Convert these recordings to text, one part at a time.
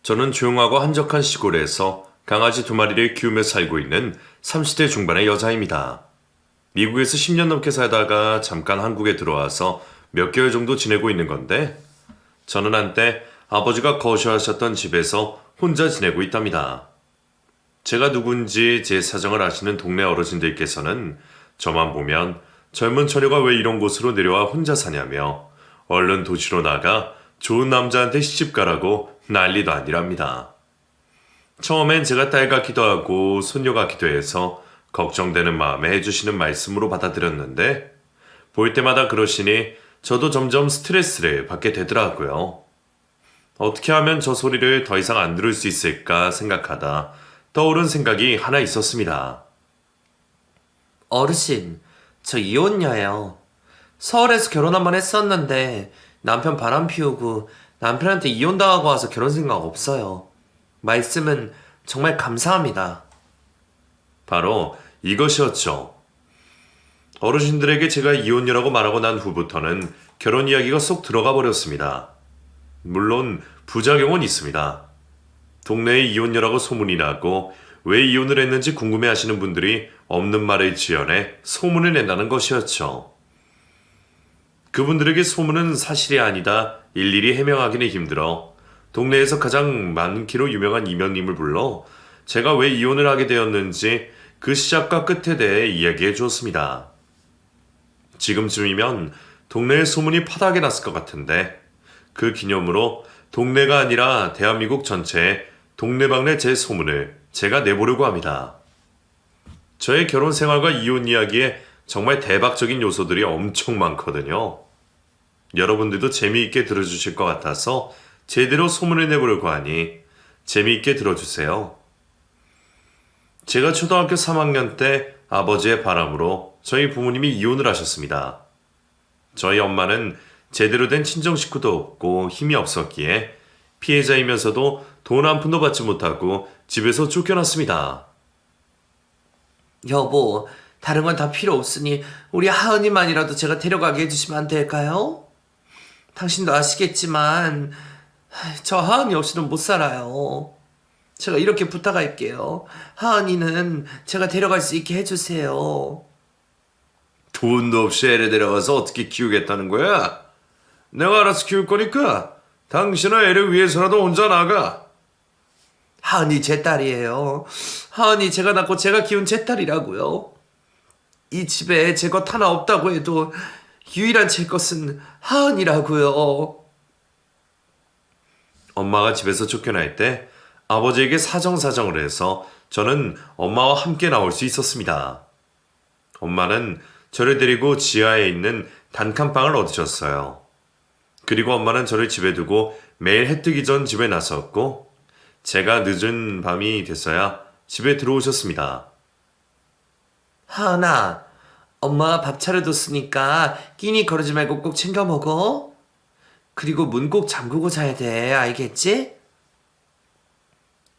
저는 조용하고 한적한 시골에서 강아지 2마리를 키우며 살고 있는 30대 중반의 여자입니다. 미국에서 10년 넘게 살다가 잠깐 한국에 들어와서 몇 개월 정도 지내고 있는 건데, 저는 한때 아버지가 거주하셨던 집에서 혼자 지내고 있답니다. 제가 누군지 제 사정을 아시는 동네 어르신들께서는 저만 보면 젊은 처녀가 왜 이런 곳으로 내려와 혼자 사냐며 얼른 도시로 나가 좋은 남자한테 시집가라고 난리도 아니랍니다. 처음엔 제가 딸 같기도 하고 손녀 같기도 해서 걱정되는 마음에 해주시는 말씀으로 받아들였는데, 볼 때마다 그러시니 저도 점점 스트레스를 받게 되더라고요. 어떻게 하면 저 소리를 더 이상 안 들을 수 있을까 생각하다 떠오른 생각이 하나 있었습니다. 어르신, 저 이혼녀예요. 서울에서 결혼 한번 했었는데 남편 바람 피우고 남편한테 이혼당하고 와서 결혼 생각 없어요. 말씀은 정말 감사합니다. 바로 이것이었죠. 어르신들에게 제가 이혼녀라고 말하고 난 후부터는 결혼 이야기가 쏙 들어가 버렸습니다. 물론 부작용은 있습니다. 동네에 이혼녀라고 소문이 나고 왜 이혼을 했는지 궁금해하시는 분들이 없는 말을 지어내 소문을 낸다는 것이었죠. 그분들에게 소문은 사실이 아니다 일일이 해명하기는 힘들어 동네에서 가장 많기로 유명한 이명님을 불러 제가 왜 이혼을 하게 되었는지 그 시작과 끝에 대해 이야기해 주었습니다. 지금쯤이면 동네에 소문이 파다하게 났을 것 같은데, 그 기념으로 동네가 아니라 대한민국 전체에 동네방네 제 소문을 제가 내보려고 합니다. 저의 결혼 생활과 이혼 이야기에 정말 대박적인 요소들이 엄청 많거든요. 여러분들도 재미있게 들어주실 것 같아서 제대로 소문을 내보려고 하니 재미있게 들어주세요. 제가 초등학교 3학년 때 아버지의 바람으로 저희 부모님이 이혼을 하셨습니다. 저희 엄마는 제대로 된 친정 식구도 없고 힘이 없었기에 피해자이면서도 돈 한 푼도 받지 못하고 집에서 쫓겨났습니다. 여보, 다른 건 다 필요 없으니 우리 하은이만이라도 제가 데려가게 해주시면 안 될까요? 당신도 아시겠지만 저 하은이 없이는 못 살아요. 제가 이렇게 부탁할게요. 하은이는 제가 데려갈 수 있게 해주세요. 돈도 없이 애를 데려가서 어떻게 키우겠다는 거야? 내가 알아서 키울 거니까 당신은 애를 위해서라도 혼자 나가. 하은이 제 딸이에요. 하은이 제가 낳고 제가 키운 제 딸이라고요. 이 집에 제 것 하나 없다고 해도 유일한 제 것은 하은이라고요. 엄마가 집에서 쫓겨날 때 아버지에게 사정사정을 해서 저는 엄마와 함께 나올 수 있었습니다. 엄마는 저를 데리고 지하에 있는 단칸방을 얻으셨어요. 그리고 엄마는 저를 집에 두고 매일 해 뜨기 전 집에 나섰고, 제가 늦은 밤이 됐어야 집에 들어오셨습니다. 하은아, 엄마가 밥 차려뒀으니까 끼니 거르지 말고 꼭 챙겨 먹어. 그리고 문 꼭 잠그고 자야 돼. 알겠지?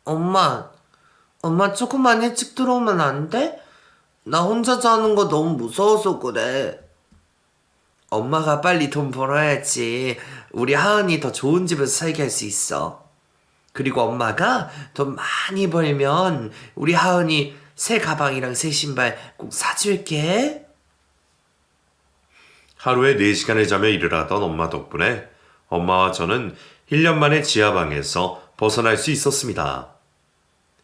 엄마 조금만 일찍 들어오면 안 돼? 나 혼자 자는 거 너무 무서워서 그래. 엄마가 빨리 돈 벌어야지 우리 하은이 더 좋은 집에서 살게 할 수 있어. 그리고 엄마가 돈 많이 벌면 우리 하은이 새 가방이랑 새 신발 꼭 사줄게. 하루에 4시간을 자며 일을 하던 엄마 덕분에 엄마와 저는 1년 만에 지하방에서 벗어날 수 있었습니다.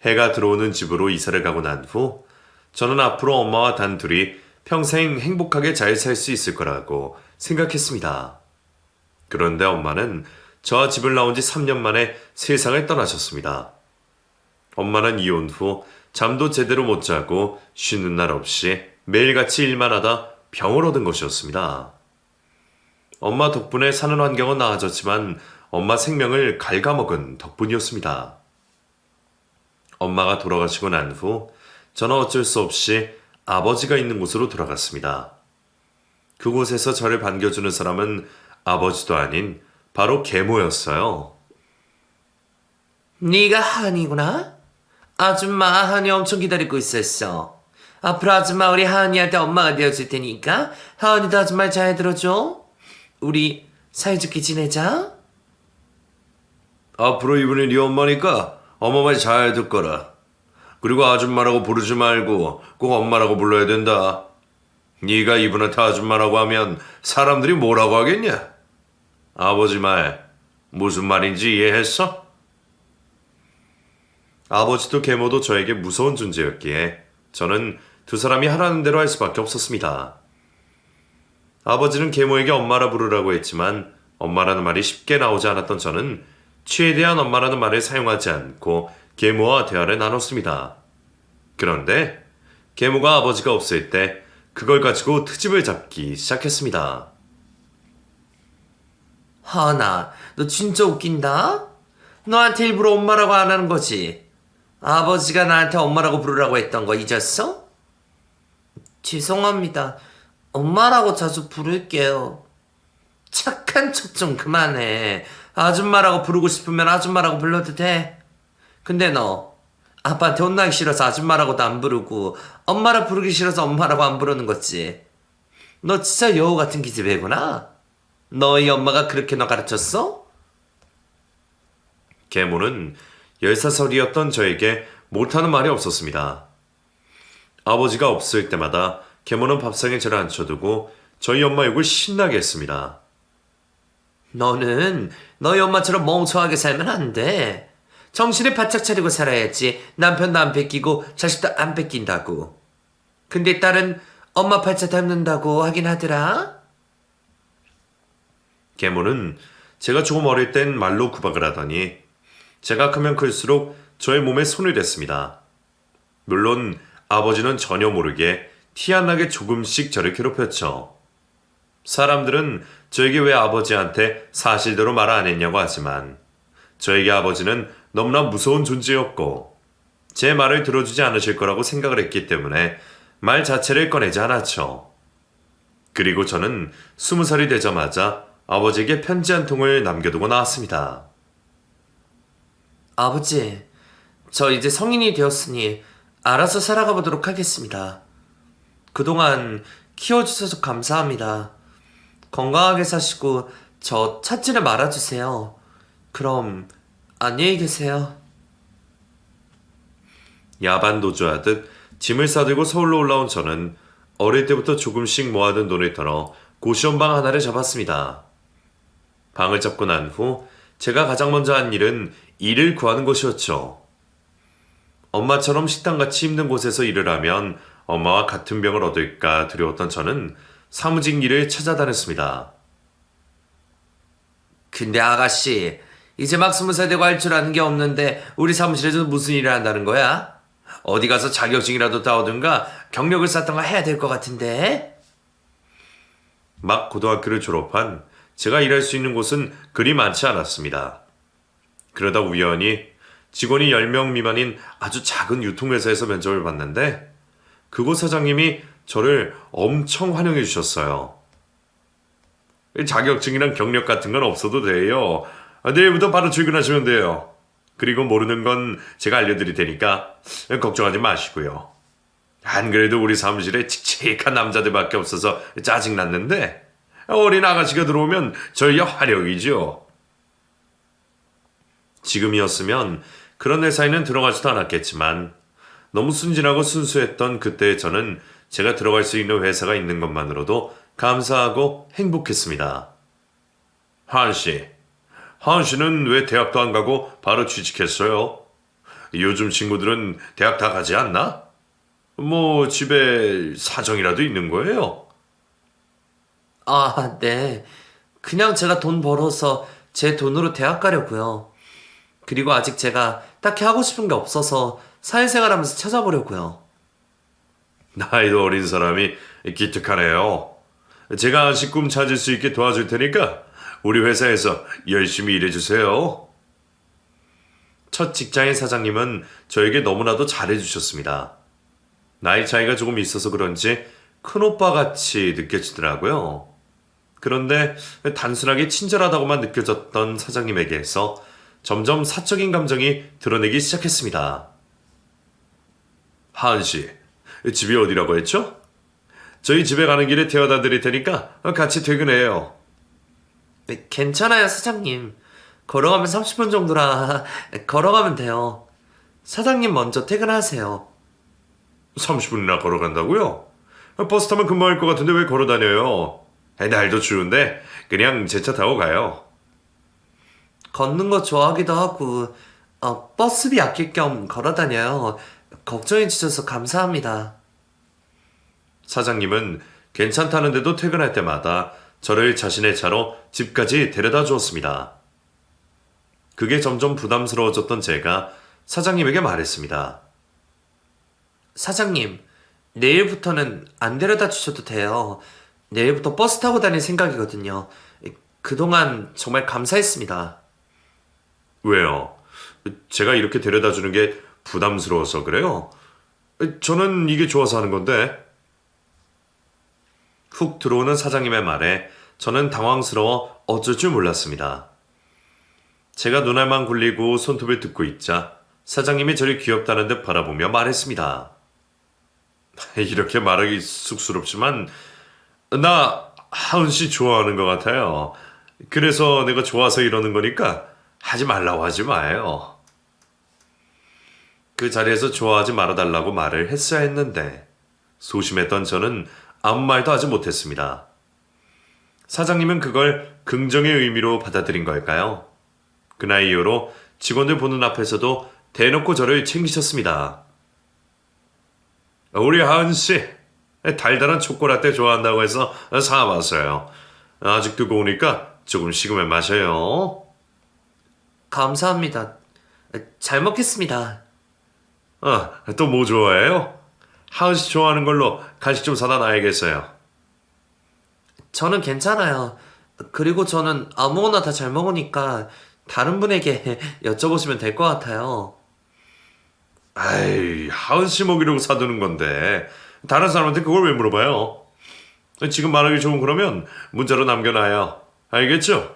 해가 들어오는 집으로 이사를 가고 난 후 저는 앞으로 엄마와 단둘이 평생 행복하게 잘 살 수 있을 거라고 생각했습니다. 그런데 엄마는 저와 집을 나온 지 3년 만에 세상을 떠나셨습니다. 엄마는 이혼 후 잠도 제대로 못 자고 쉬는 날 없이 매일같이 일만 하다 병을 얻은 것이었습니다. 엄마 덕분에 사는 환경은 나아졌지만 엄마 생명을 갉아먹은 덕분이었습니다. 엄마가 돌아가시고 난 후 저는 어쩔 수 없이 아버지가 있는 곳으로 돌아갔습니다. 그곳에서 저를 반겨주는 사람은 아버지도 아닌 바로 계모였어요. 네가 하은이구나? 아줌마 하은이 엄청 기다리고 있었어. 앞으로 아줌마 우리 하은이한테 엄마가 되어줄 테니까 하은이도 아줌마 잘 들어줘. 우리 사이좋게 지내자. 앞으로 이분이 네 엄마니까 엄마 말 잘 듣거라. 그리고 아줌마라고 부르지 말고 꼭 엄마라고 불러야 된다. 네가 이분한테 아줌마라고 하면 사람들이 뭐라고 하겠냐? 아버지 말 무슨 말인지 이해했어? 아버지도 계모도 저에게 무서운 존재였기에 저는 두 사람이 하라는 대로 할 수밖에 없었습니다. 아버지는 계모에게 엄마라 부르라고 했지만 엄마라는 말이 쉽게 나오지 않았던 저는 최대한 엄마라는 말을 사용하지 않고 계모와 대화를 나눴습니다. 그런데 계모가 아버지가 없을 때 그걸 가지고 트집을 잡기 시작했습니다. 하나, 너 진짜 웃긴다? 너한테 일부러 엄마라고 안 하는 거지? 아버지가 나한테 엄마라고 부르라고 했던 거 잊었어? 죄송합니다. 엄마라고 자주 부를게요. 착한 척 좀 그만해. 아줌마라고 부르고 싶으면 아줌마라고 불러도 돼. 근데 너 아빠한테 혼나기 싫어서 아줌마라고도 안 부르고 엄마라 부르기 싫어서 엄마라고 안 부르는 거지. 너 진짜 여우 같은 기집애구나. 너희 엄마가 그렇게 너 가르쳤어? 계모는 10살이었던 저에게 못하는 말이 없었습니다. 아버지가 없을 때마다 계모는 밥상에 저를 앉혀두고 저희 엄마 욕을 신나게 했습니다. 너는 너희 엄마처럼 멍청하게 살면 안 돼. 정신을 바짝 차리고 살아야지. 남편도 안 뺏기고 자식도 안 뺏긴다고. 근데 딸은 엄마 팔자 닮는다고 하긴 하더라. 계모는 제가 조금 어릴 땐 말로 구박을 하더니 제가 크면 클수록 저의 몸에 손을 댔습니다. 물론 아버지는 전혀 모르게 티 안 나게 조금씩 저를 괴롭혔죠. 사람들은 저에게 왜 아버지한테 사실대로 말 안 했냐고 하지만 저에게 아버지는 너무나 무서운 존재였고 제 말을 들어주지 않으실 거라고 생각을 했기 때문에 말 자체를 꺼내지 않았죠. 그리고 저는 20살이 되자마자 아버지에게 편지 한 통을 남겨두고 나왔습니다. 아버지, 저 이제 성인이 되었으니 알아서 살아가 보도록 하겠습니다. 그동안 키워주셔서 감사합니다. 건강하게 사시고 저 찾지를 말아주세요. 그럼 안녕히 계세요. 야반 도주하듯 짐을 싸들고 서울로 올라온 저는 어릴 때부터 조금씩 모아둔 돈을 털어 고시원방 하나를 잡았습니다. 방을 잡고 난 후 제가 가장 먼저 한 일은 일을 구하는 것이었죠. 엄마처럼 식당같이 힘든 곳에서 일을 하면 엄마와 같은 병을 얻을까 두려웠던 저는 사무직 일을 찾아다녔습니다. 근데 아가씨, 이제 막 20살 되고 할 줄 아는 게 없는데 우리 사무실에서 무슨 일을 한다는 거야? 어디 가서 자격증이라도 따오든가 경력을 쌓던가 해야 될 것 같은데? 막 고등학교를 졸업한 제가 일할 수 있는 곳은 그리 많지 않았습니다. 그러다 우연히 직원이 10명 미만인 아주 작은 유통회사에서 면접을 봤는데 그곳 사장님이 저를 엄청 환영해 주셨어요. 자격증이랑 경력 같은 건 없어도 돼요. 내일부터 바로 출근하시면 돼요. 그리고 모르는 건 제가 알려드릴 테니까 걱정하지 마시고요. 안 그래도 우리 사무실에 칙칙한 남자들밖에 없어서 짜증났는데 어린 아가씨가 들어오면 저희가 화력이죠. 지금이었으면 그런 회사에는 들어가지도 않았겠지만 너무 순진하고 순수했던 그때의 저는 제가 들어갈 수 있는 회사가 있는 것만으로도 감사하고 행복했습니다. 하은 씨는 왜 대학도 안 가고 바로 취직했어요? 요즘 친구들은 대학 다 가지 않나? 뭐 집에 사정이라도 있는 거예요? 아, 네. 그냥 제가 돈 벌어서 제 돈으로 대학 가려고요. 그리고 아직 제가 딱히 하고 싶은 게 없어서 사회생활하면서 찾아보려고요. 나이도 어린 사람이 기특하네요. 제가 한식 꿈 찾을 수 있게 도와줄 테니까 우리 회사에서 열심히 일해주세요. 첫 직장의 사장님은 저에게 너무나도 잘해주셨습니다. 나이 차이가 조금 있어서 그런지 큰오빠 같이 느껴지더라고요. 그런데 단순하게 친절하다고만 느껴졌던 사장님에게서 점점 사적인 감정이 드러내기 시작했습니다. 하은 씨, 집이 어디라고 했죠? 저희 집에 가는 길에 태워다 드릴 테니까 같이 퇴근해요. 네, 괜찮아요, 사장님. 걸어가면 30분 정도라 걸어가면 돼요. 사장님 먼저 퇴근하세요. 30분이나 걸어간다고요? 버스 타면 금방 할 것 같은데 왜 걸어 다녀요? 날도 추운데 그냥 제 차 타고 가요. 걷는 거 좋아하기도 하고 버스비 아낄 겸 걸어 다녀요. 걱정해 주셔서 감사합니다. 사장님은 괜찮다는데도 퇴근할 때마다 저를 자신의 차로 집까지 데려다 주었습니다. 그게 점점 부담스러워졌던 제가 사장님에게 말했습니다. 사장님, 내일부터는 안 데려다 주셔도 돼요. 내일부터 버스 타고 다닐 생각이거든요. 그동안 정말 감사했습니다. 왜요? 제가 이렇게 데려다 주는 게 부담스러워서 그래요? 저는 이게 좋아서 하는 건데. 훅 들어오는 사장님의 말에 저는 당황스러워 어쩔 줄 몰랐습니다. 제가 눈알만 굴리고 손톱을 뜯고 있자 사장님이 저를 귀엽다는 듯 바라보며 말했습니다. 이렇게 말하기 쑥스럽지만 나 하은 씨 좋아하는 것 같아요. 그래서 내가 좋아서 이러는 거니까 하지 말라고 하지 마요. 그 자리에서 좋아하지 말아달라고 말을 했어야 했는데 소심했던 저는 아무 말도 하지 못했습니다. 사장님은 그걸 긍정의 의미로 받아들인 걸까요? 그날 이후로 직원들 보는 앞에서도 대놓고 저를 챙기셨습니다. 우리 하은 씨, 달달한 초코라떼 좋아한다고 해서 사와봤어요. 아직 뜨거우니까 조금 식으면 마셔요. 감사합니다. 잘 먹겠습니다. 또 뭐 좋아해요? 하은 씨 좋아하는 걸로 간식 좀 사다 놔야겠어요. 저는 괜찮아요. 그리고 저는 아무거나 다 잘 먹으니까 다른 분에게 여쭤보시면 될 것 같아요. 아이, 하은 씨 먹이려고 사두는 건데 다른 사람한테 그걸 왜 물어봐요? 지금 말하기 좋은 그러면 문자로 남겨놔요. 알겠죠?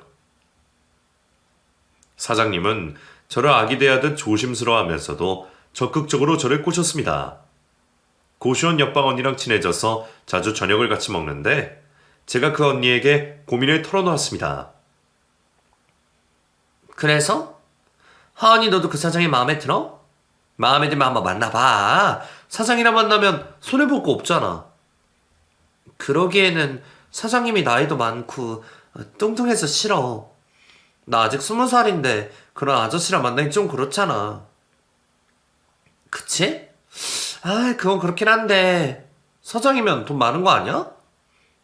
사장님은 저를 아기 대하듯 조심스러워하면서도 적극적으로 저를 꼬셨습니다. 고시원 옆방 언니랑 친해져서 자주 저녁을 같이 먹는데 제가 그 언니에게 고민을 털어놓았습니다. 그래서? 하은이 너도 그 사장이 마음에 들어? 마음에 들면 한번 만나봐. 사장이랑 만나면 손해볼 거 없잖아. 그러기에는 사장님이 나이도 많고 뚱뚱해서 싫어. 나 아직 20살인데 그런 아저씨랑 만나기 좀 그렇잖아. 그치? 그건 그렇긴 한데 사장이면 돈 많은 거 아니야?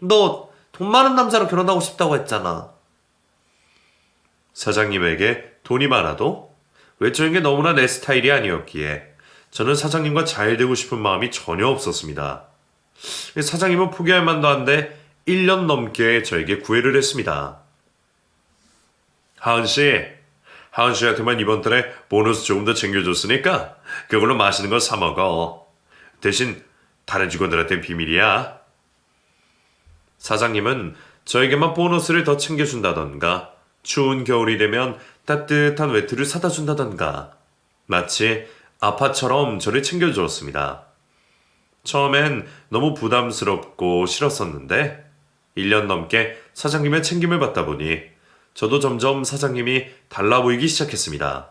너 돈 많은 남자랑 결혼하고 싶다고 했잖아. 사장님에게 돈이 많아도 외적인 게 너무나 내 스타일이 아니었기에 저는 사장님과 잘 되고 싶은 마음이 전혀 없었습니다. 사장님은 포기할 만도 한데 1년 넘게 저에게 구애를 했습니다. 하은 씨한테만 이번 달에 보너스 조금 더 챙겨줬으니까 그걸로 맛있는 거 사 먹어. 대신 다른 직원들한테는 비밀이야. 사장님은 저에게만 보너스를 더 챙겨준다던가 추운 겨울이 되면 따뜻한 외투를 사다 준다던가 마치 아빠처럼 저를 챙겨주었습니다. 처음엔 너무 부담스럽고 싫었었는데 1년 넘게 사장님의 챙김을 받다 보니 저도 점점 사장님이 달라 보이기 시작했습니다.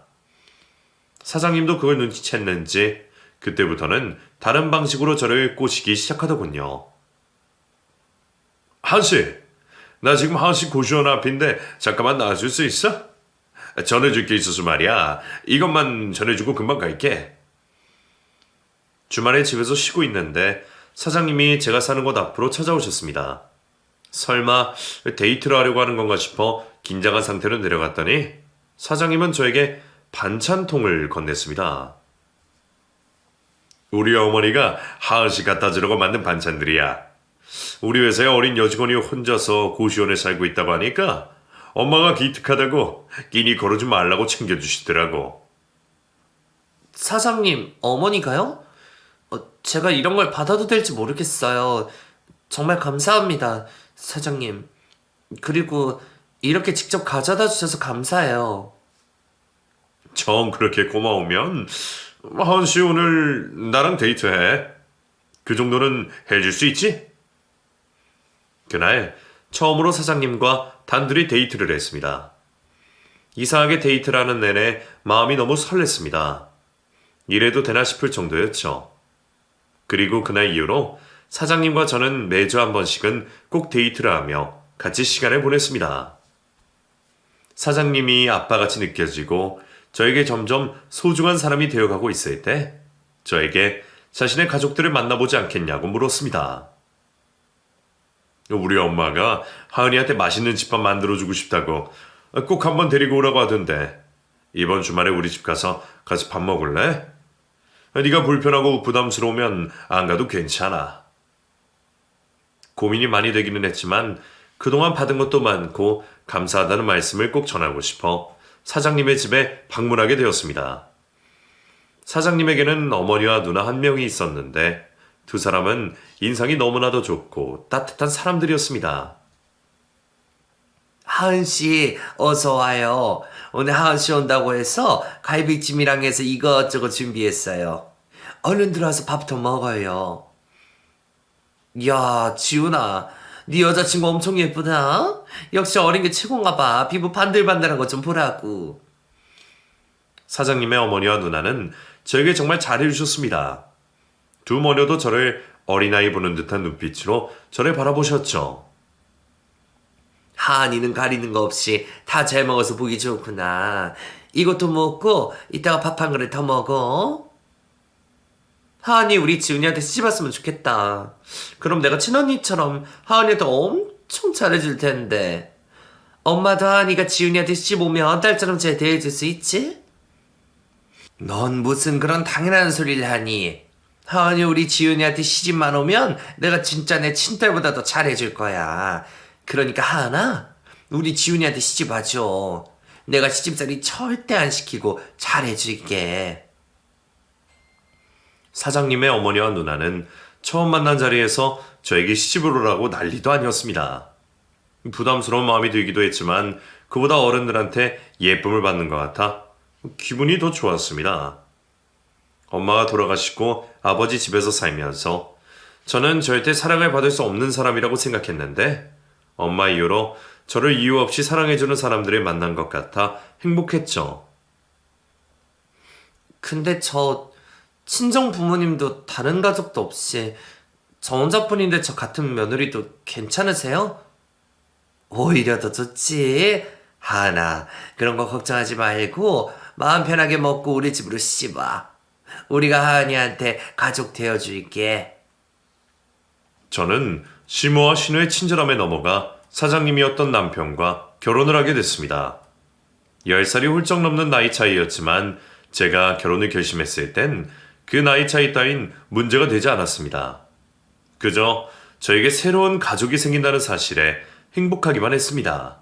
사장님도 그걸 눈치챘는지 그때부터는 다른 방식으로 저를 꼬시기 시작하더군요. 하은씨, 나 지금 하은씨 고시원 앞인데 잠깐만 나와줄 수 있어? 전해줄 게 있어서 말이야. 이것만 전해주고 금방 갈게. 주말에 집에서 쉬고 있는데 사장님이 제가 사는 곳 앞으로 찾아오셨습니다. 설마 데이트를 하려고 하는 건가 싶어 긴장한 상태로 내려갔더니 사장님은 저에게 반찬통을 건넸습니다. 우리 어머니가 하은씨 갖다 주려고 만든 반찬들이야. 우리 회사에 어린 여직원이 혼자서 고시원에 살고 있다고 하니까 엄마가 기특하다고 끼니 걸어주지 말라고 챙겨주시더라고. 사장님, 어머니가요? 제가 이런 걸 받아도 될지 모르겠어요. 정말 감사합니다, 사장님. 그리고 이렇게 직접 가져다 주셔서 감사해요. 정 그렇게 고마우면 하은씨 오늘 나랑 데이트해. 그 정도는 해줄 수 있지? 그날 처음으로 사장님과 단둘이 데이트를 했습니다. 이상하게 데이트를 하는 내내 마음이 너무 설렜습니다. 이래도 되나 싶을 정도였죠. 그리고 그날 이후로 사장님과 저는 매주 한 번씩은 꼭 데이트를 하며 같이 시간을 보냈습니다. 사장님이 아빠같이 느껴지고 저에게 점점 소중한 사람이 되어가고 있을 때 저에게 자신의 가족들을 만나보지 않겠냐고 물었습니다. 우리 엄마가 하은이한테 맛있는 집밥 만들어주고 싶다고 꼭 한번 데리고 오라고 하던데 이번 주말에 우리 집 가서 같이 밥 먹을래? 네가 불편하고 부담스러우면 안 가도 괜찮아. 고민이 많이 되기는 했지만 그동안 받은 것도 많고 감사하다는 말씀을 꼭 전하고 싶어 사장님의 집에 방문하게 되었습니다. 사장님에게는 어머니와 누나 한 명이 있었는데 두 사람은 인상이 너무나도 좋고 따뜻한 사람들이었습니다. 하은씨, 어서 와요. 오늘 하은씨 온다고 해서 갈비찜이랑 해서 이것저것 준비했어요. 얼른 들어와서 밥부터 먹어요. 야, 지훈아, 네 여자친구 엄청 예쁘다. 역시 어린 게 최고인가 봐. 피부 반들반들한 거 좀 보라고. 사장님의 어머니와 누나는 저에게 정말 잘해주셨습니다. 두 모녀도 저를 어린아이 보는 듯한 눈빛으로 저를 바라보셨죠. 하은이는 가리는 거 없이 다 잘 먹어서 보기 좋구나. 이것도 먹고 이따가 밥 한 그릇 더 먹어. 하은이 우리 지훈이한테 시집왔으면 좋겠다. 그럼 내가 친언니처럼 하은이한테 엄청 잘해줄 텐데. 엄마도 하은이가 지훈이한테 시집 오면 딸처럼 잘 대해줄 수 있지? 넌 무슨 그런 당연한 소리를 하니? 하은이 우리 지훈이한테 시집만 오면 내가 진짜 내 친딸보다 더 잘해줄 거야. 그러니까 하은아, 우리 지훈이한테 시집 와줘. 내가 시집살이 절대 안 시키고 잘해줄게. 사장님의 어머니와 누나는 처음 만난 자리에서 저에게 시집을 오라고 난리도 아니었습니다. 부담스러운 마음이 들기도 했지만 그보다 어른들한테 예쁨을 받는 것 같아 기분이 더 좋았습니다. 엄마가 돌아가시고 아버지 집에서 살면서 저는 절대 사랑을 받을 수 없는 사람이라고 생각했는데 엄마 이후로 저를 이유 없이 사랑해주는 사람들을 만난 것 같아 행복했죠. 근데 저 친정 부모님도 다른 가족도 없이 저 혼자뿐인데 저 같은 며느리도 괜찮으세요? 오히려 더 좋지. 하나, 그런 거 걱정하지 말고 마음 편하게 먹고 우리 집으로 시집 와. 우리가 하은이한테 가족 되어줄게. 저는 시모와 신우의 친절함에 넘어가 사장님이었던 남편과 결혼을 하게 됐습니다. 10살이 훌쩍 넘는 나이 차이였지만 제가 결혼을 결심했을 땐 그 나이 차이 따윈 문제가 되지 않았습니다. 그저 저에게 새로운 가족이 생긴다는 사실에 행복하기만 했습니다.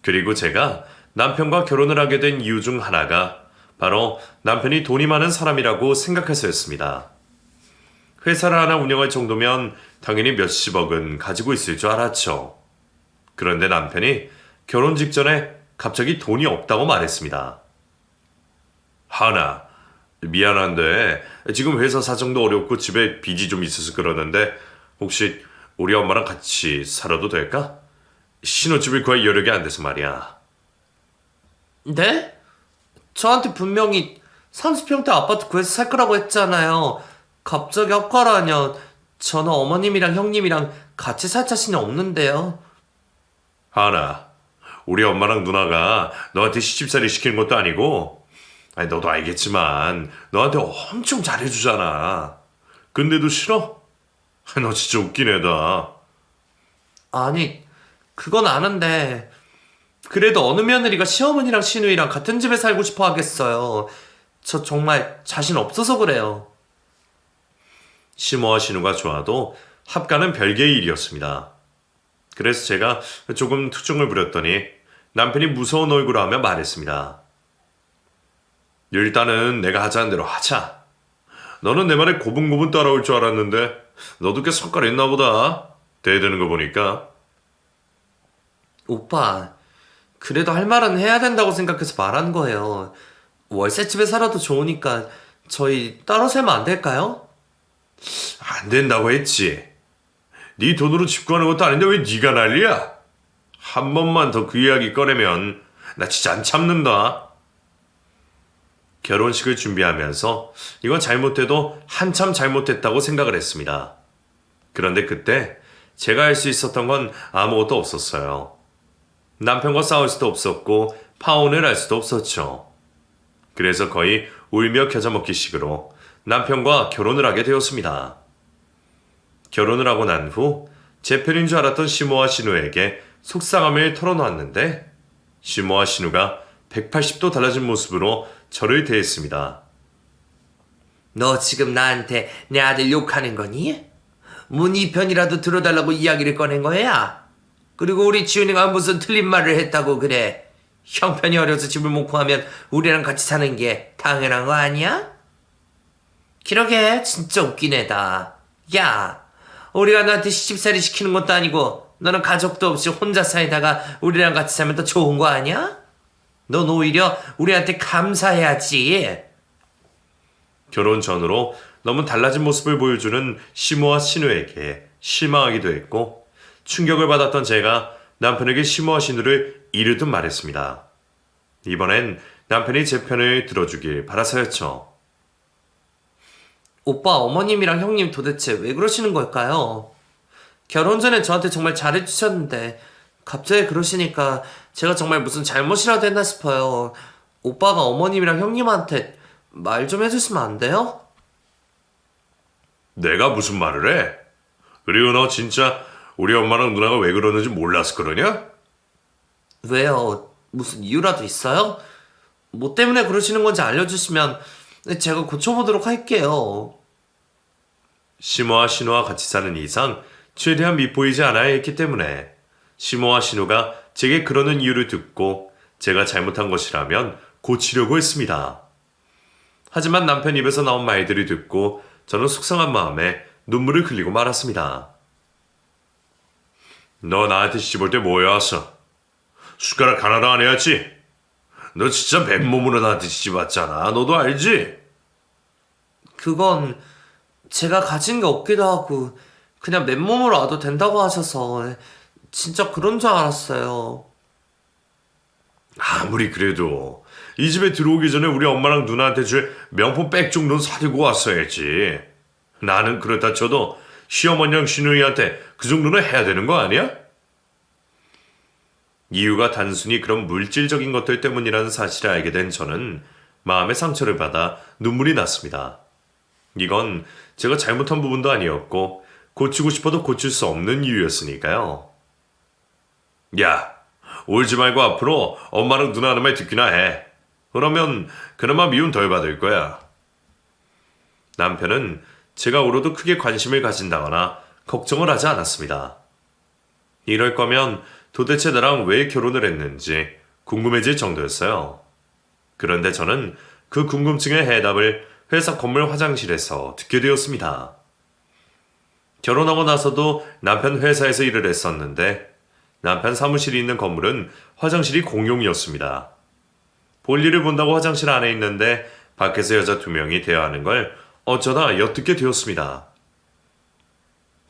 그리고 제가 남편과 결혼을 하게 된 이유 중 하나가 바로 남편이 돈이 많은 사람이라고 생각해서였습니다. 회사를 하나 운영할 정도면 당연히 몇십억은 가지고 있을 줄 알았죠. 그런데 남편이 결혼 직전에 갑자기 돈이 없다고 말했습니다. 하나, 미안한데 지금 회사 사정도 어렵고 집에 빚이 좀 있어서 그러는데 혹시 우리 엄마랑 같이 살아도 될까? 신혼집을 구할 여력이 안 돼서 말이야. 네? 저한테 분명히 30평대 아파트 구해서 살 거라고 했잖아요. 갑자기 헛가라냐. 저는 어머님이랑 형님이랑 같이 살 자신이 없는데요. 하나, 우리 엄마랑 누나가 너한테 시집살이 시키는 것도 아니고 아니 너도 알겠지만 너한테 엄청 잘해주잖아. 근데도 싫어? 너 진짜 웃긴 애다. 아니, 그건 아는데 그래도 어느 며느리가 시어머니랑 시누이랑 같은 집에 살고 싶어 하겠어요. 저 정말 자신 없어서 그래요. 시모와 신우가 좋아도 합가는 별개의 일이었습니다. 그래서 제가 조금 투정을 부렸더니 남편이 무서운 얼굴을 하며 말했습니다. 일단은 내가 하자는 대로 하자. 너는 내 말에 고분고분 따라올 줄 알았는데 너도 꽤 성깔 있나 보다. 대드는 거 보니까. 오빠, 그래도 할 말은 해야 된다고 생각해서 말한 거예요. 월세집에 살아도 좋으니까 저희 따로 살면 안 될까요? 안 된다고 했지. 네 돈으로 집 구하는 것도 아닌데 왜 네가 난리야? 한 번만 더 그 이야기 꺼내면 나 진짜 안 참는다. 결혼식을 준비하면서 이건 잘못해도 한참 잘못했다고 생각을 했습니다. 그런데 그때 제가 할 수 있었던 건 아무것도 없었어요. 남편과 싸울 수도 없었고 파혼을 할 수도 없었죠. 그래서 거의 울며 겨자 먹기식으로 남편과 결혼을 하게 되었습니다. 결혼을 하고 난 후 제 편인 줄 알았던 시모와 신우에게 속상함을 털어놓았는데 시모와 신우가 180도 달라진 모습으로 저를 대했습니다. 너 지금 나한테 내 아들 욕하는 거니? 뭐 네 편이라도 들어달라고 이야기를 꺼낸 거야? 그리고 우리 지훈이가 무슨 틀린 말을 했다고 그래? 형편이 어려서 집을 못 구하면 우리랑 같이 사는 게 당연한 거 아니야? 그러게 진짜 웃긴 애다. 야, 우리가 너한테 시집살이 시키는 것도 아니고 너는 가족도 없이 혼자 살다가 우리랑 같이 살면 더 좋은 거 아니야? 넌 오히려 우리한테 감사해야지. 결혼 전으로 너무 달라진 모습을 보여주는 시모와 신우에게 실망하기도 했고 충격을 받았던 제가 남편에게 시모와 신우를 이르듯 말했습니다. 이번엔 남편이 제 편을 들어주길 바라서였죠. 오빠 어머님이랑 형님 도대체 왜 그러시는 걸까요? 결혼 전에 저한테 정말 잘해주셨는데 갑자기 그러시니까 제가 정말 무슨 잘못이라도 했나 싶어요. 오빠가 어머님이랑 형님한테 말 좀 해주시면 안 돼요? 내가 무슨 말을 해? 그리고 너 진짜 우리 엄마랑 누나가 왜 그러는지 몰랐을 거냐? 왜요? 무슨 이유라도 있어요? 뭐 때문에 그러시는 건지 알려주시면 제가 고쳐보도록 할게요. 시모와 신우와 같이 사는 이상 최대한 밉보이지 않아야 했기 때문에 시모와 신우가 제게 그러는 이유를 듣고 제가 잘못한 것이라면 고치려고 했습니다. 하지만 남편 입에서 나온 말들을 듣고 저는 속상한 마음에 눈물을 흘리고 말았습니다. 너 나한테 시집 올 때 뭐였어? 숟가락 하나도 안 해야지. 너 진짜 맨몸으로 나한테 시집 왔잖아. 너도 알지? 그건 제가 가진 게 없기도 하고 그냥 맨몸으로 와도 된다고 하셔서 진짜 그런 줄 알았어요. 아무리 그래도 이 집에 들어오기 전에 우리 엄마랑 누나한테 줄 명품 백 정도는 사들고 왔어야지. 나는 그렇다 쳐도 시어머니랑 신우이한테 그 정도는 해야 되는 거 아니야? 이유가 단순히 그런 물질적인 것들 때문이라는 사실을 알게 된 저는 마음의 상처를 받아 눈물이 났습니다. 이건 제가 잘못한 부분도 아니었고 고치고 싶어도 고칠 수 없는 이유였으니까요. 야, 울지 말고 앞으로 엄마랑 누나 하는 말 듣기나 해. 그러면 그나마 미움 덜 받을 거야. 남편은 제가 울어도 크게 관심을 가진다거나 걱정을 하지 않았습니다. 이럴 거면 도대체 나랑 왜 결혼을 했는지 궁금해질 정도였어요. 그런데 저는 그 궁금증의 해답을 회사 건물 화장실에서 듣게 되었습니다. 결혼하고 나서도 남편 회사에서 일을 했었는데 남편 사무실이 있는 건물은 화장실이 공용이었습니다. 볼일을 본다고 화장실 안에 있는데 밖에서 여자 2명이 대화하는 걸 어쩌다 엿듣게 되었습니다.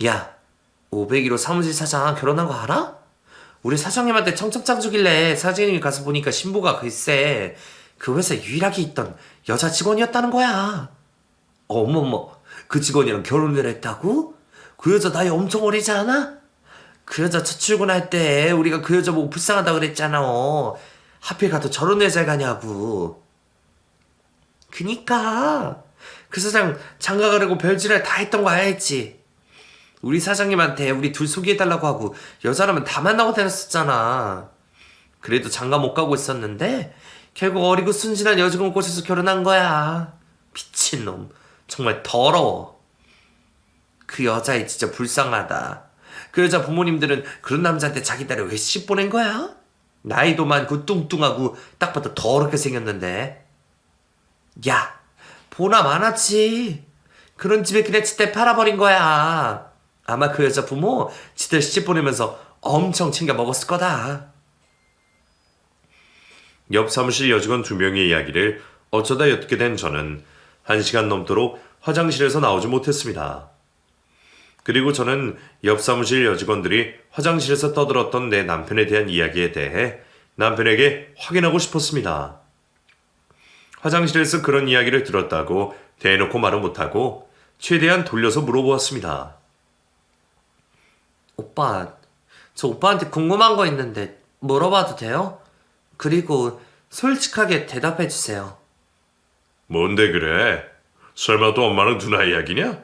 야, 501호 사무실 사장 결혼한 거 알아? 우리 사장님한테 청첩장 주길래 사장님이 가서 보니까 신부가 글쎄 그 회사에 유일하게 있던 여자 직원이었다는 거야. 어머머, 그 직원이랑 결혼을 했다고? 그 여자 나이 엄청 어리지 않아? 그 여자 첫 출근할 때 우리가 그 여자 보고 불쌍하다 그랬잖아. 하필 가도 저런 회사에 가냐고. 그니까 그 사장 장가 가려고 별짓을 다 했던 거 알지? 우리 사장님한테 우리 둘 소개해달라고 하고 여자라면 다 만나고 다녔었잖아. 그래도 장가 못 가고 있었는데 결국 어리고 순진한 여직원 꼬셔서 결혼한 거야. 미친놈. 정말 더러워. 그 여자애 진짜 불쌍하다. 그 여자 부모님들은 그런 남자한테 자기 딸을 왜 시집 보낸 거야? 나이도 많고 뚱뚱하고 딱 봐도 더럽게 생겼는데. 야, 보나 마나치. 그런 집에 그냥 지대 팔아버린 거야. 아마 그 여자 부모 지들 시집 보내면서 엄청 챙겨 먹었을 거다. 옆 사무실 여직원 2명의 이야기를 어쩌다 엿듣게 된 저는 1시간 넘도록 화장실에서 나오지 못했습니다. 그리고 저는 옆 사무실 여직원들이 화장실에서 떠들었던 내 남편에 대한 이야기에 대해 남편에게 확인하고 싶었습니다. 화장실에서 그런 이야기를 들었다고 대놓고 말은 못하고 최대한 돌려서 물어보았습니다. 오빠, 저 오빠한테 궁금한 거 있는데 물어봐도 돼요? 그리고 솔직하게 대답해 주세요. 뭔데 그래? 설마 또 엄마랑 누나 이야기냐?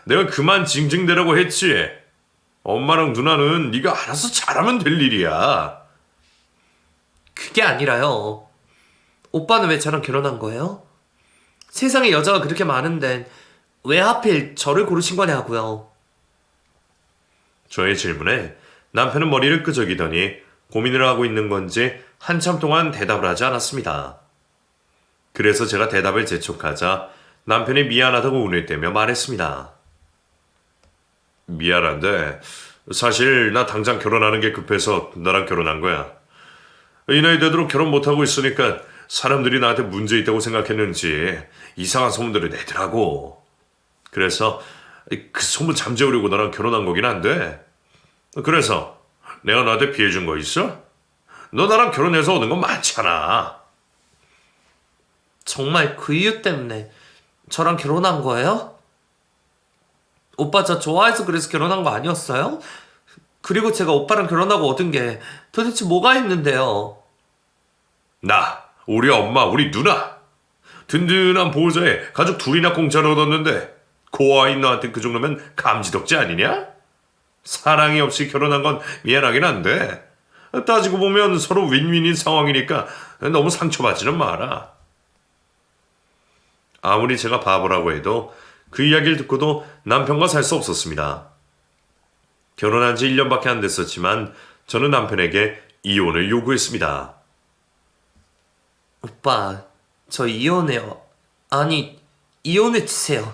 내가 그만 징징대라고 했지. 엄마랑 누나는 네가 알아서 잘하면 될 일이야. 그게 아니라요. 오빠는 왜 저랑 결혼한 거예요? 세상에 여자가 그렇게 많은데 왜 하필 저를 고르신 거냐고요. 저의 질문에 남편은 머리를 끄적이더니 고민을 하고 있는 건지 한참 동안 대답을 하지 않았습니다. 그래서 제가 대답을 재촉하자 남편이 미안하다고 운을 떼며 말했습니다. 미안한데 사실 나 당장 결혼하는 게 급해서 너랑 결혼한 거야. 이 나이 되도록 결혼 못하고 있으니까 사람들이 나한테 문제 있다고 생각했는지 이상한 소문들을 내더라고. 그래서 그 소문 잠재우려고 너랑 결혼한 거긴 한데 그래서 내가 너한테 피해 준 거 있어? 너 나랑 결혼해서 얻은 건 많잖아. 정말 그 이유 때문에 저랑 결혼한 거예요? 오빠 저 좋아해서 그래서 결혼한 거 아니었어요? 그리고 제가 오빠랑 결혼하고 얻은 게 도대체 뭐가 있는데요? 나, 우리 엄마, 우리 누나 든든한 보호자에 가족 둘이나 공짜로 얻었는데 고아인 너한테 그 정도면 감지덕지 아니냐? 사랑이 없이 결혼한 건 미안하긴 한데 따지고 보면 서로 윈윈인 상황이니까 너무 상처받지는 마라. 아무리 제가 바보라고 해도 그 이야기를 듣고도 남편과 살 수 없었습니다. 결혼한 지 1년밖에 안 됐었지만 저는 남편에게 이혼을 요구했습니다. 오빠, 저 이혼해요. 아니, 이혼해 주세요.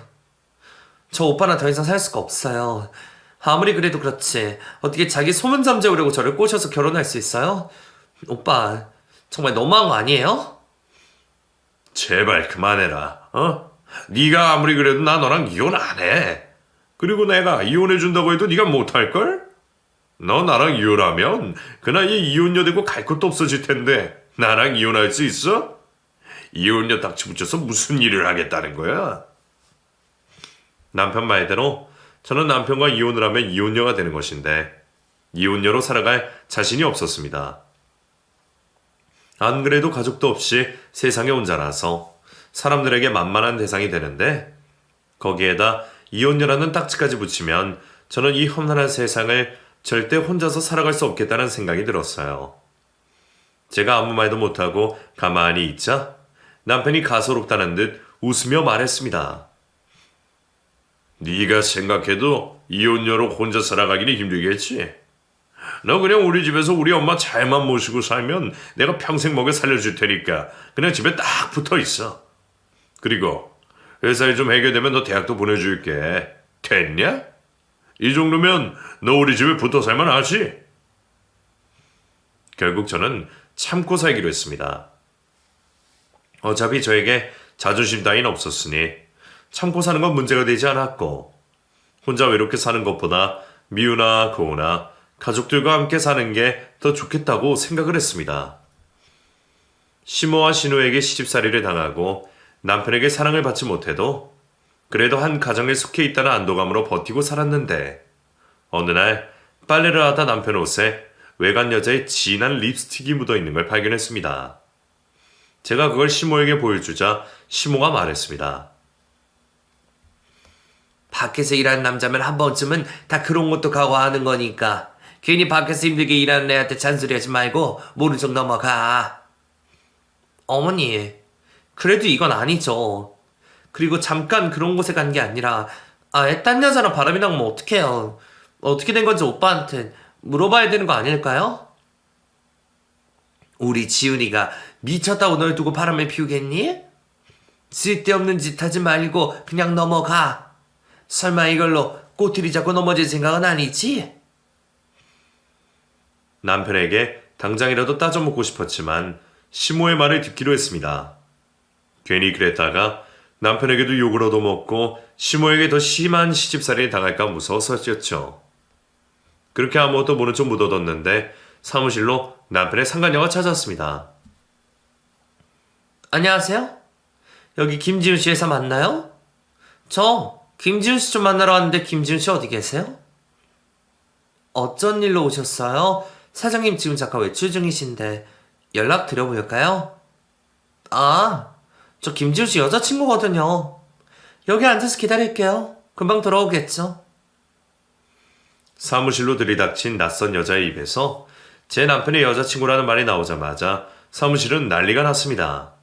저 오빠랑 더 이상 살 수가 없어요. 아무리 그래도 그렇지. 어떻게 자기 소문 잠재우려고 저를 꼬셔서 결혼할 수 있어요? 오빠, 정말 너무한 거 아니에요? 제발 그만해라. 네가 아무리 그래도 나 너랑 이혼 안 해. 그리고 내가 이혼해 준다고 해도 네가 못할걸? 너 나랑 이혼하면 그 나이에 이혼녀 되고 갈 곳도 없어질 텐데 나랑 이혼할 수 있어? 이혼녀 닥치 붙여서 무슨 일을 하겠다는 거야? 남편 말대로 저는 남편과 이혼을 하면 이혼녀가 되는 것인데 이혼녀로 살아갈 자신이 없었습니다. 안 그래도 가족도 없이 세상에 온 자라서 사람들에게 만만한 대상이 되는데 거기에다 이혼녀라는 딱지까지 붙이면 저는 이 험난한 세상을 절대 혼자서 살아갈 수 없겠다는 생각이 들었어요. 제가 아무 말도 못하고 가만히 있자 남편이 가소롭다는 듯 웃으며 말했습니다. 네가 생각해도 이혼녀로 혼자 살아가기는 힘들겠지? 너 그냥 우리 집에서 우리 엄마 잘만 모시고 살면 내가 평생 먹여 살려줄 테니까 그냥 집에 딱 붙어 있어. 그리고 회사 일 좀 해결되면 너 대학도 보내줄게. 됐냐? 이 정도면 너 우리 집에 붙어 살만 하지? 결국 저는 참고 살기로 했습니다. 어차피 저에게 자존심 따윈 없었으니 참고 사는 건 문제가 되지 않았고 혼자 외롭게 사는 것보다 미우나 고우나 가족들과 함께 사는 게 더 좋겠다고 생각을 했습니다. 시모와 신우에게 시집살이를 당하고 남편에게 사랑을 받지 못해도 그래도 한 가정에 속해 있다는 안도감으로 버티고 살았는데 어느 날 빨래를 하다 남편 옷에 외간 여자의 진한 립스틱이 묻어있는 걸 발견했습니다. 제가 그걸 시모에게 보여주자 시모가 말했습니다. 밖에서 일하는 남자면 한 번쯤은 다 그런 것도 각오하는 거니까 괜히 밖에서 힘들게 일하는 애한테 잔소리하지 말고 모른 척 넘어가. 어머니, 그래도 이건 아니죠. 그리고 잠깐 그런 곳에 간 게 아니라 아예 딴 여자랑 바람이 나면 어떡해요. 어떻게 된 건지 오빠한테 물어봐야 되는 거 아닐까요? 우리 지훈이가 미쳤다고 널 두고 바람을 피우겠니? 쓸데없는 짓 하지 말고 그냥 넘어가. 설마 이걸로 꼬투리 잡고 넘어질 생각은 아니지? 남편에게 당장이라도 따져먹고 싶었지만 시모의 말을 듣기로 했습니다. 괜히 그랬다가 남편에게도 욕을 얻어먹고 시모에게 더 심한 시집살이를 당할까 무서워서였죠. 그렇게 아무것도 모른 척 묻어뒀는데 사무실로 남편의 상간녀가 찾아왔습니다. 안녕하세요? 여기 김지훈 씨 회사 맞나요? 저 김지훈 씨 좀 만나러 왔는데 김지훈 씨 어디 계세요? 어쩐 일로 오셨어요? 사장님 지금 잠깐 외출 중이신데 연락 드려볼까요? 아, 저 김지훈 씨 여자친구거든요. 여기 앉아서 기다릴게요. 금방 돌아오겠죠? 사무실로 들이닥친 낯선 여자의 입에서 제 남편의 여자친구라는 말이 나오자마자 사무실은 난리가 났습니다.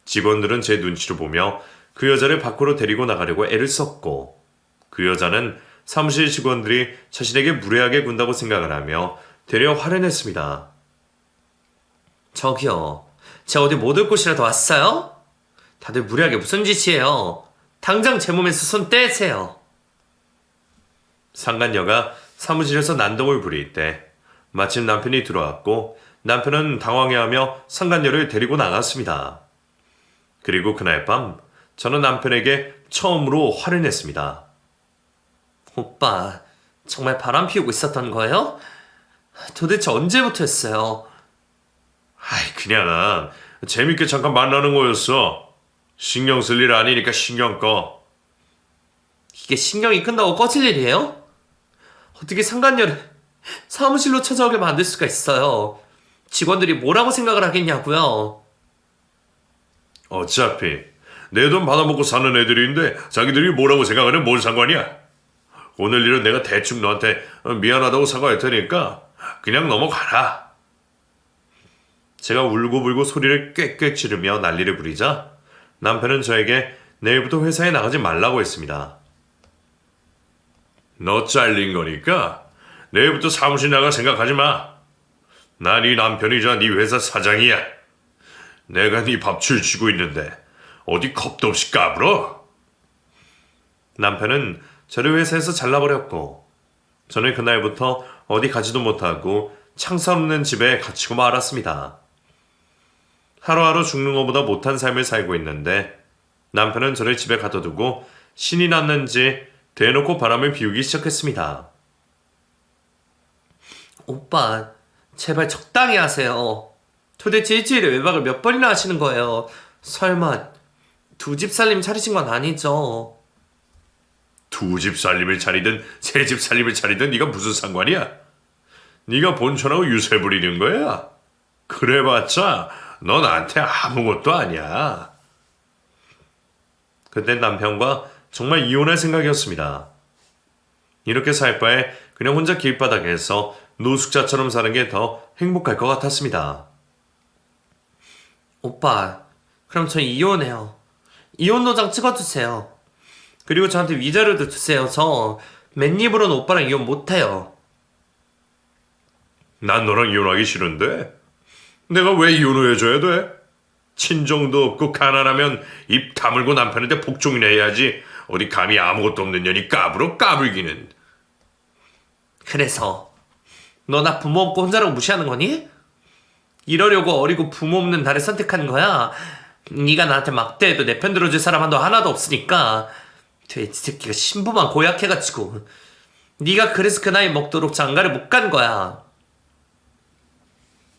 직원들은 제 눈치를 보며 그 여자를 밖으로 데리고 나가려고 애를 썼고 그 여자는 사무실 직원들이 자신에게 무례하게 군다고 생각을 하며 되려 화를 냈습니다. 저기요, 제가 어디 못 올 곳이라도 왔어요? 다들 무리하게 무슨 짓이에요? 당장 제 몸에서 손 떼세요. 상간녀가 사무실에서 난동을 부릴 때 마침 남편이 들어왔고 남편은 당황해하며 상간녀를 데리고 나갔습니다. 그리고 그날 밤 저는 남편에게 처음으로 화를 냈습니다. 오빠, 정말 바람 피우고 있었던 거예요? 도대체 언제부터였어요? 아이 그냥 재밌게 잠깐 만나는 거였어. 신경 쓸 일 아니니까 신경 꺼. 이게 신경이 끈다고 꺼질 일이에요? 어떻게 상간녀를 사무실로 찾아오게 만들 수가 있어요? 직원들이 뭐라고 생각을 하겠냐고요? 어차피 내 돈 받아먹고 사는 애들인데 자기들이 뭐라고 생각하면 뭔 상관이야. 오늘 일은 내가 대충 너한테 미안하다고 사과할 테니까 그냥 넘어가라. 제가 울고불고 소리를 꽥꽥 지르며 난리를 부리자 남편은 저에게 내일부터 회사에 나가지 말라고 했습니다. 너 잘린 거니까 내일부터 사무실 나갈 생각하지 마. 나 네 남편이자 네 회사 사장이야. 내가 네 밥줄 쥐고 있는데 어디 겁도 없이 까불어? 남편은 저를 회사에서 잘라버렸고 저는 그날부터 어디 가지도 못하고 창살 없는 집에 갇히고 말았습니다. 하루하루 죽는 것보다 못한 삶을 살고 있는데 남편은 저를 집에 가둬두고 신이 났는지 대놓고 바람을 피우기 시작했습니다. 오빠, 제발 적당히 하세요. 도대체 일주일에 외박을 몇 번이나 하시는 거예요? 설마 두 집 살림 차리신 건 아니죠? 두 집 살림을 차리든 세 집 살림을 차리든 네가 무슨 상관이야? 네가 본촌하고 유세 부리는 거야? 그래봤자 너 나한테 아무것도 아니야. 그때 남편과 정말 이혼할 생각이었습니다. 이렇게 살 바에 그냥 혼자 길바닥에서 노숙자처럼 사는 게 더 행복할 것 같았습니다. 오빠, 그럼 저 이혼해요. 이혼 도장 찍어주세요. 그리고 저한테 위자료도 주세요. 저 맨입으로는 오빠랑 이혼 못해요. 난 너랑 이혼하기 싫은데 내가 왜 이혼을 해줘야 돼? 친정도 없고 가난하면 입 다물고 남편한테 복종이나 해야지. 어디 감히 아무것도 없는 년이 까불어 까불기는. 그래서 너 나 부모 없고 혼자라고 무시하는 거니? 이러려고 어리고 부모 없는 나를 선택한 거야? 네가 나한테 막대해도 내 편 들어줄 사람 도 하나도 없으니까. 돼지 새끼가 신부만 고약해가지고 네가 그래서 그 나이 먹도록 장가를 못 간 거야.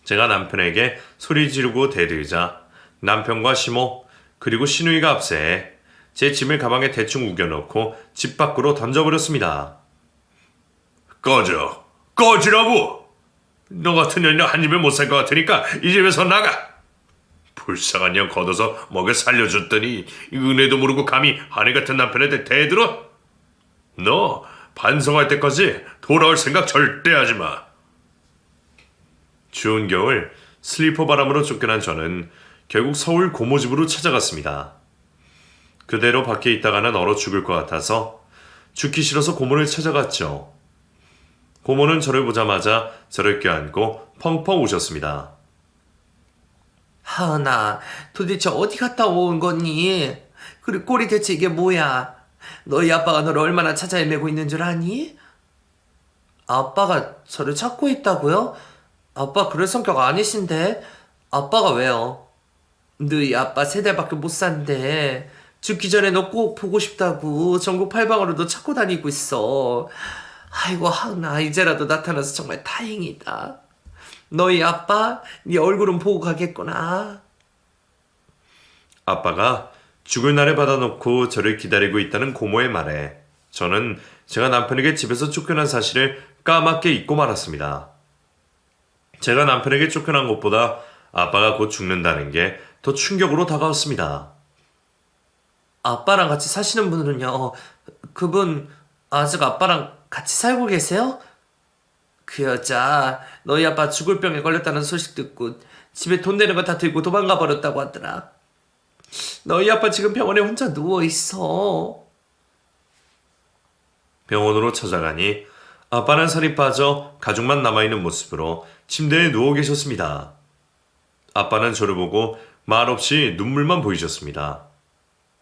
제가 남편에게 소리 지르고 대들자 남편과 시모 그리고 시누이가 앞세 제 짐을 가방에 대충 우겨넣고 집 밖으로 던져버렸습니다. 꺼지라고! 너 같은 년이랑 한 입에 못 살 것 같으니까 이 집에서 나가! 불쌍한 년 걷어서 먹여 살려줬더니 은혜도 모르고 감히 아내 같은 남편한테 대들어? 너 반성할 때까지 돌아올 생각 절대 하지 마. 추운 겨울 슬리퍼 바람으로 쫓겨난 저는 결국 서울 고모집으로 찾아갔습니다. 그대로 밖에 있다가는 얼어 죽을 것 같아서 죽기 싫어서 고모를 찾아갔죠. 고모는 저를 보자마자 저를 껴안고 펑펑 우셨습니다. 하은아, 도대체 어디 갔다 온 거니? 그리고 꼴이 대체 이게 뭐야? 너희 아빠가 너를 얼마나 찾아 헤매고 있는 줄 아니? 아빠가 저를 찾고 있다고요? 아빠 그럴 성격 아니신데? 아빠가 왜요? 너희 아빠 3달밖에 못 산대. 죽기 전에 너 꼭 보고 싶다고 전국 팔방으로 너 찾고 다니고 있어. 아이고 하은아, 이제라도 나타나서 정말 다행이다. 너희 아빠 네 얼굴은 보고 가겠구나. 아빠가 죽을 날에 받아놓고 저를 기다리고 있다는 고모의 말에 저는 제가 남편에게 집에서 쫓겨난 사실을 까맣게 잊고 말았습니다. 제가 남편에게 쫓겨난 것보다 아빠가 곧 죽는다는 게 더 충격으로 다가왔습니다. 아빠랑 같이 사시는 분은요, 그분 아직 아빠랑 같이 살고 계세요? 그 여자 너희 아빠 죽을 병에 걸렸다는 소식 듣고 집에 돈 내는 거 다 들고 도망가 버렸다고 하더라. 너희 아빠 지금 병원에 혼자 누워있어. 병원으로 찾아가니 아빠는 살이 빠져 가죽만 남아있는 모습으로 침대에 누워 계셨습니다. 아빠는 저를 보고 말없이 눈물만 보이셨습니다.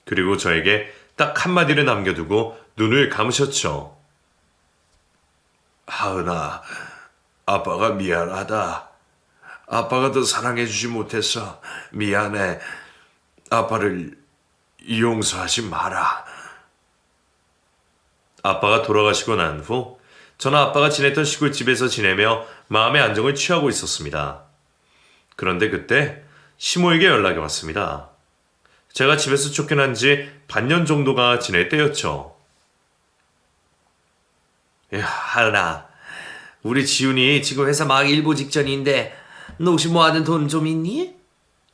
그리고 저에게 딱 한마디를 남겨두고 눈을 감으셨죠. 하은아, 아빠가 미안하다. 아빠가 더 사랑해주지 못해서 미안해. 아빠를 용서하지 마라. 아빠가 돌아가시고 난 후 저는 아빠가 지냈던 시골집에서 지내며 마음의 안정을 취하고 있었습니다. 그런데 그때 시모에게 연락이 왔습니다. 제가 집에서 쫓겨난 지 반년 정도가 지낼 때였죠. 야, 하은아, 우리 지훈이 지금 회사 망하기 일보 직전인데 너 혹시 모아둔 돈 좀 있니?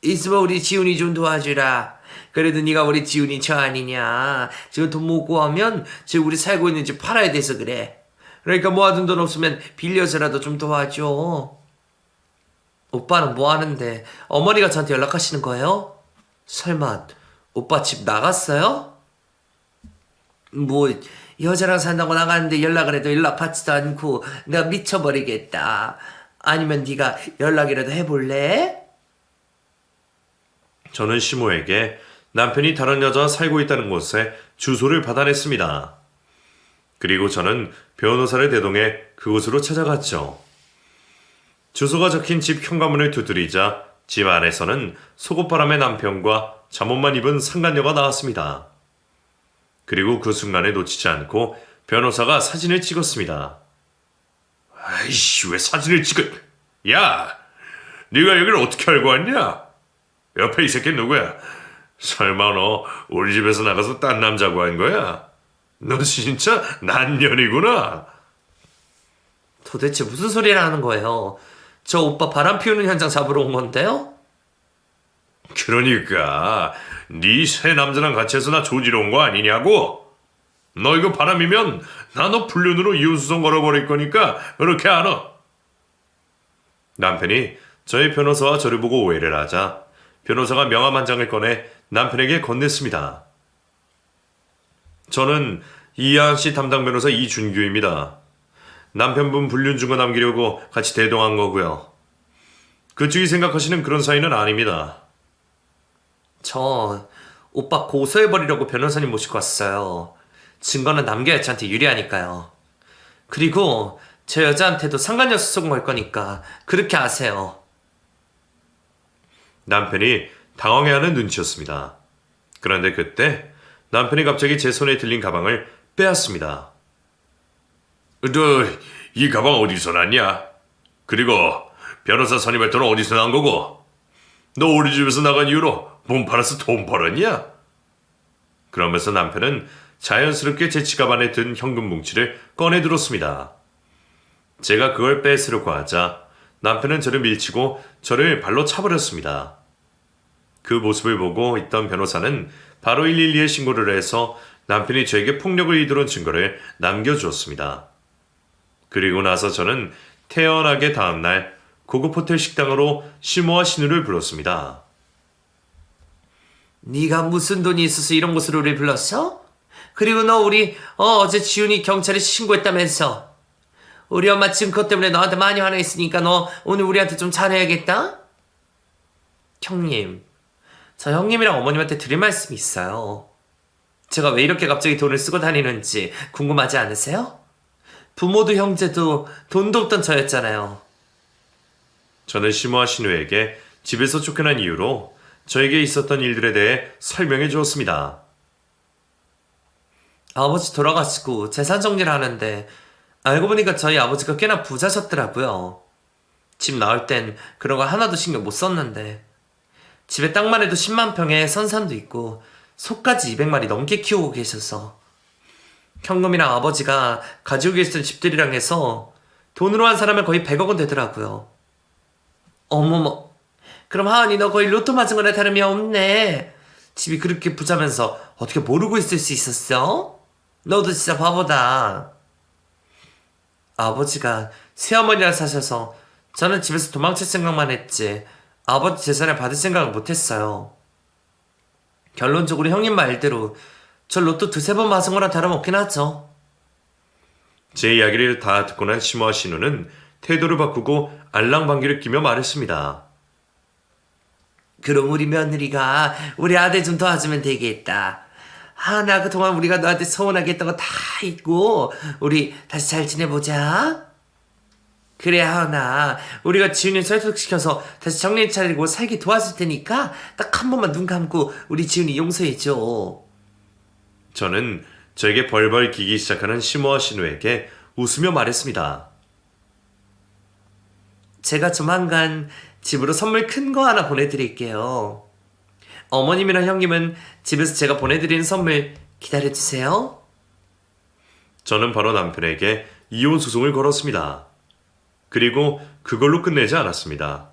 있으면 우리 지훈이 좀 도와주라. 그래도 네가 우리 지훈이 저 아니냐. 지금 돈 못 구하면 지금 우리 살고 있는 집 팔아야 돼서 그래. 그러니까 모아둔 돈 없으면 빌려서라도 좀 도와줘. 오빠는 뭐 하는데 어머니가 저한테 연락하시는 거예요? 설마 오빠 집 나갔어요? 뭐 여자랑 산다고 나갔는데 연락을 해도 연락 받지도 않고 내가 미쳐버리겠다. 아니면 네가 연락이라도 해볼래? 저는 시모에게 남편이 다른 여자와 살고 있다는 곳에 주소를 받아냈습니다. 그리고 저는 변호사를 대동해 그곳으로 찾아갔죠. 주소가 적힌 집 현관문을 두드리자 집 안에서는 속옷바람의 남편과 잠옷만 입은 상간녀가 나왔습니다. 그리고 그 순간에 놓치지 않고 변호사가 사진을 찍었습니다. 아이씨, 왜 사진을 찍어? 야, 네가 여기를 어떻게 알고 왔냐? 옆에 이 새끼 누구야? 설마 너 우리 집에서 나가서 딴 남자고 한 거야? 너 진짜 난년이구나. 도대체 무슨 소리를 하는 거예요? 저 오빠 바람 피우는 현장 잡으러 온 건데요? 그러니까 네 새 남자랑 같이 해서 나 조지러 온 거 아니냐고? 너 이거 바람이면 나 너 불륜으로 이혼수송 걸어버릴 거니까 그렇게 안 와. 남편이 저희 변호사와 저를 보고 오해를 하자 변호사가 명함 한 장을 꺼내 남편에게 건넸습니다. 저는 이하씨 담당 변호사 이준규입니다. 남편분 불륜 증거 남기려고 같이 대동한 거고요. 그쪽이 생각하시는 그런 사이는 아닙니다. 저 오빠 고소해버리려고 변호사님 모시고 왔어요. 증거는 남겨야 저한테 유리하니까요. 그리고 저 여자한테도 상간녀 소송 걸 거니까 그렇게 아세요. 남편이 당황해하는 눈치였습니다. 그런데 그때 남편이 갑자기 제 손에 들린 가방을 빼앗습니다. 너 이 가방 어디서 났냐? 그리고 변호사 선임할 돈은 어디서 난 거고? 너 우리 집에서 나간 이후로 몸 팔아서 돈 벌었냐? 그러면서 남편은 자연스럽게 제 지갑 안에 든 현금 뭉치를 꺼내 들었습니다. 제가 그걸 뺏으려고 하자 남편은 저를 밀치고 저를 발로 차버렸습니다. 그 모습을 보고 있던 변호사는 바로 112에 신고를 해서 남편이 저에게 폭력을 이르는 증거를 남겨주었습니다. 그리고 나서 저는 태연하게 다음날 고급 호텔 식당으로 시모와 신우를 불렀습니다. 네가 무슨 돈이 있어서 이런 곳으로 우리 불렀어? 그리고 너 우리 어제 지훈이 경찰에 신고했다면서. 우리 엄마 지금 그것 때문에 너한테 많이 화내있으니까 너 오늘 우리한테 좀 잘해야겠다? 형님, 저 형님이랑 어머님한테 드릴 말씀이 있어요. 제가 왜 이렇게 갑자기 돈을 쓰고 다니는지 궁금하지 않으세요? 부모도 형제도 돈도 없던 저였잖아요. 저는 시모와 신우에게 집에서 쫓겨난 이유로 저에게 있었던 일들에 대해 설명해 주었습니다. 아버지 돌아가시고 재산 정리를 하는데 알고 보니까 저희 아버지가 꽤나 부자셨더라고요. 집 나올 땐 그런 거 하나도 신경 못 썼는데 집에 땅만 해도 10만 평에 선산도 있고 소까지 200마리 넘게 키우고 계셔서 현금이랑 아버지가 가지고 계시던 집들이랑 해서 돈으로 한 사람은 거의 100억 원 되더라고요. 어머머, 그럼 하은이 너 거의 로또 맞은 거나 다름이 없네. 집이 그렇게 부자면서 어떻게 모르고 있을 수 있었어? 너도 진짜 바보다. 아버지가 새어머니랑 사셔서 저는 집에서 도망칠 생각만 했지 아버지 재산을 받을 생각을 못했어요. 결론적으로 형님 말대로 저 로또 두세 번 맞은 거랑 다름없긴 하죠. 제 이야기를 다 듣고 난 시모와 신우는 태도를 바꾸고 알랑방귀를 끼며 말했습니다. 그럼 우리 며느리가 우리 아들 좀 도와주면 되겠다. 나 그동안 우리가 너한테 서운하게 했던 거 다 잊고 우리 다시 잘 지내보자. 그래 하은아, 우리가 지훈이 설득시켜서 다시 정신 차리고 살기 도와줄 테니까 딱 한 번만 눈 감고 우리 지훈이 용서해줘. 저는 저에게 벌벌 기기 시작하는 시모와 신우에게 웃으며 말했습니다. 제가 조만간 집으로 선물 큰 거 하나 보내드릴게요. 어머님이랑 형님은 집에서 제가 보내드리는 선물 기다려주세요. 저는 바로 남편에게 이혼 소송을 걸었습니다. 그리고 그걸로 끝내지 않았습니다.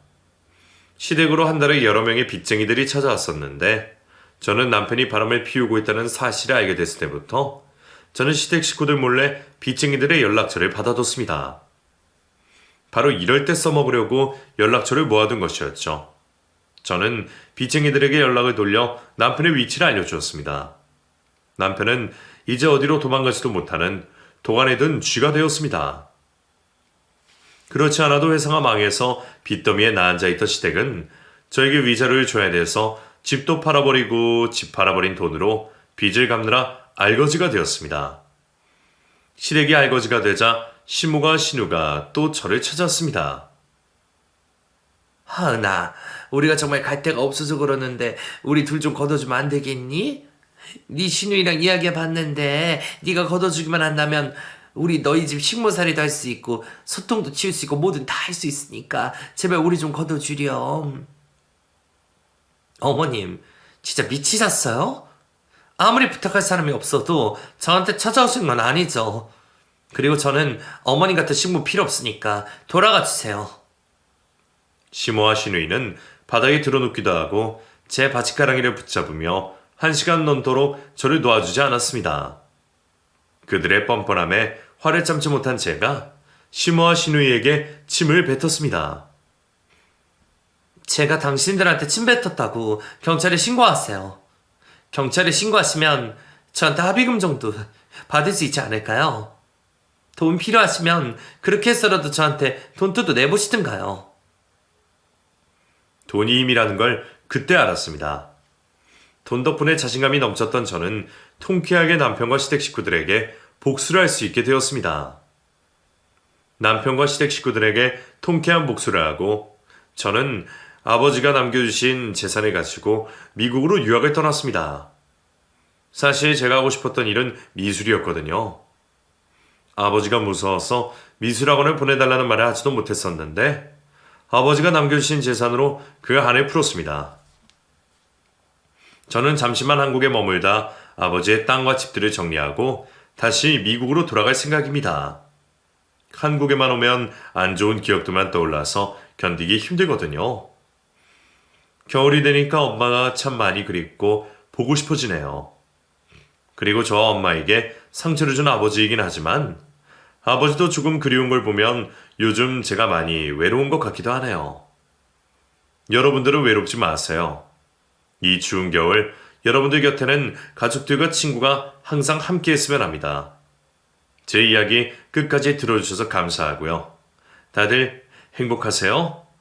시댁으로 한 달에 여러 명의 빚쟁이들이 찾아왔었는데 저는 남편이 바람을 피우고 있다는 사실을 알게 됐을 때부터 저는 시댁 식구들 몰래 빚쟁이들의 연락처를 받아뒀습니다. 바로 이럴 때 써먹으려고 연락처를 모아둔 것이었죠. 저는 빚쟁이들에게 연락을 돌려 남편의 위치를 알려주었습니다. 남편은 이제 어디로 도망가지도 못하는 도관에 든 쥐가 되었습니다. 그렇지 않아도 회사가 망해서 빚더미에 나앉아있던 시댁은 저에게 위자료를 줘야 돼서 집도 팔아버리고 집 팔아버린 돈으로 빚을 갚느라 알거지가 되었습니다. 시댁이 알거지가 되자 시모가 신우가 또 저를 찾았습니다. 하은아, 우리가 정말 갈 데가 없어서 그러는데 우리 둘 좀 걷어주면 안 되겠니? 네 신우이랑 이야기해봤는데 네가 걷어주기만 한다면 우리 너희 집 식모살이도 할 수 있고 소통도 치울 수 있고 뭐든 다 할 수 있으니까 제발 우리 좀 걷어주렴. 어머님, 진짜 미치셨어요? 아무리 부탁할 사람이 없어도 저한테 찾아오신 건 아니죠. 그리고 저는 어머님 같은 식모 필요 없으니까 돌아가 주세요. 시모와 신우이는 바닥에 드러눕기도 하고 제 바지가랑이를 붙잡으며 1시간 넘도록 저를 놓아주지 않았습니다. 그들의 뻔뻔함에 화를 참지 못한 제가 시모와 신우이에게 침을 뱉었습니다. 제가 당신들한테 침 뱉었다고 경찰에 신고하세요. 경찰에 신고하시면 저한테 합의금 정도 받을 수 있지 않을까요? 돈 필요하시면 그렇게 해서라도 저한테 돈 뜯어 내보시든가요. 돈이 힘이라는 걸 그때 알았습니다. 돈 덕분에 자신감이 넘쳤던 저는 통쾌하게 남편과 시댁 식구들에게 복수를 할 수 있게 되었습니다. 남편과 시댁 식구들에게 통쾌한 복수를 하고 저는 아버지가 남겨주신 재산을 가지고 미국으로 유학을 떠났습니다. 사실 제가 하고 싶었던 일은 미술이었거든요. 아버지가 무서워서 미술학원을 보내달라는 말을 하지도 못했었는데 아버지가 남겨주신 재산으로 그 한을 풀었습니다. 저는 잠시만 한국에 머물다 아버지의 땅과 집들을 정리하고 다시 미국으로 돌아갈 생각입니다. 한국에만 오면 안 좋은 기억들만 떠올라서 견디기 힘들거든요. 겨울이 되니까 엄마가 참 많이 그립고 보고 싶어지네요. 그리고 저 엄마에게 상처를 준 아버지이긴 하지만 아버지도 조금 그리운 걸 보면 요즘 제가 많이 외로운 것 같기도 하네요. 여러분들은 외롭지 마세요. 이 추운 겨울 여러분들 곁에는 가족들과 친구가 항상 함께 했으면 합니다. 제 이야기 끝까지 들어주셔서 감사하고요. 다들 행복하세요.